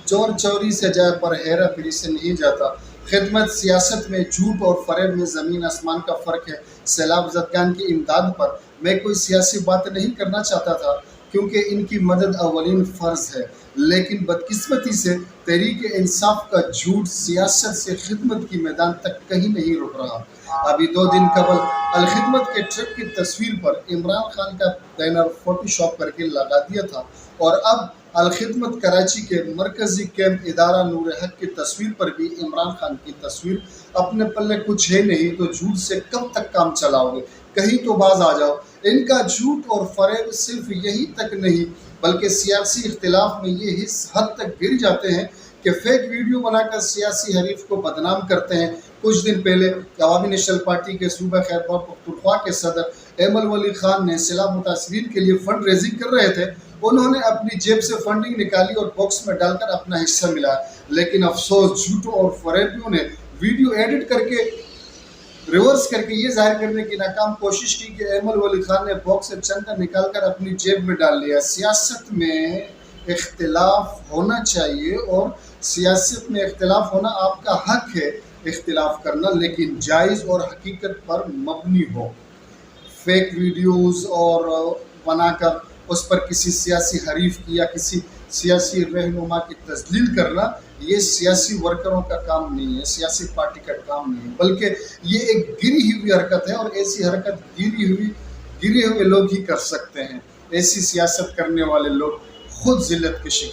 چور چوری سے جائے پر ہیرا پھیری سے نہیں جاتا۔ خدمت سیاست میں جھوٹ اور فریب میں زمین آسمان کا فرق ہے۔ سیلاب زدگان کی امداد پر میں کوئی سیاسی بات نہیں کرنا چاہتا تھا کیونکہ ان کی مدد اولین فرض ہے، لیکن بدقسمتی سے تحریک انصاف کا جھوٹ سیاست سے خدمت کی میدان تک کہیں نہیں رک رہا۔ ابھی 2 دن قبل الخدمت کے ٹرک کی تصویر پر عمران خان کا بینر فوٹو شاپ کر کے لگا دیا تھا، اور اب الخدمت کراچی کے مرکزی کیمپ ادارہ نور حق کی تصویر پر بھی عمران خان کی تصویر۔ اپنے پلے کچھ ہے نہیں تو جھوٹ سے کب تک کام چلاؤ گے؟ کہیں تو باز آ جاؤ۔ ان کا جھوٹ اور فریب صرف یہی تک نہیں بلکہ سیاسی اختلاف میں یہ اس حد تک گر جاتے ہیں کہ فیک ویڈیو بنا کر سیاسی حریف کو بدنام کرتے ہیں۔ کچھ دن پہلے عوامی نیشنل پارٹی کے صوبہ خیبر پختونخوا کے صدر ایمل ولی خان نے سیلاب متاثرین کے لیے فنڈ ریزنگ کر رہے تھے۔ انہوں نے اپنی جیب سے فنڈنگ نکالی اور باکس میں ڈال کر اپنا حصہ ملایا، لیکن افسوس جھوٹوں اور فریبیوں نے ویڈیو ایڈٹ کر کے ریورس کر کے یہ ظاہر کرنے کی ناکام کوشش کی کہ ایمل ولی خان نے باکس سے چندہ نکال کر اپنی جیب میں ڈال لیا۔ سیاست میں اختلاف ہونا چاہیے اور سیاست میں اختلاف ہونا آپ کا حق ہے اختلاف کرنا، لیکن جائز اور حقیقت پر مبنی ہو۔ فیک ویڈیوز اور بنا کر اس پر کسی سیاسی حریف کی یا کسی سیاسی رہنما کی تذلیل کرنا یہ سیاسی ورکروں کا کام نہیں ہے، سیاسی پارٹی کا کام نہیں ہے، بلکہ یہ ایک گری ہوئی حرکت ہے، اور ایسی حرکت گرے ہوئے لوگ ہی کر سکتے ہیں۔ ایسی سیاست کرنے والے لوگ خود ذلت کے شکار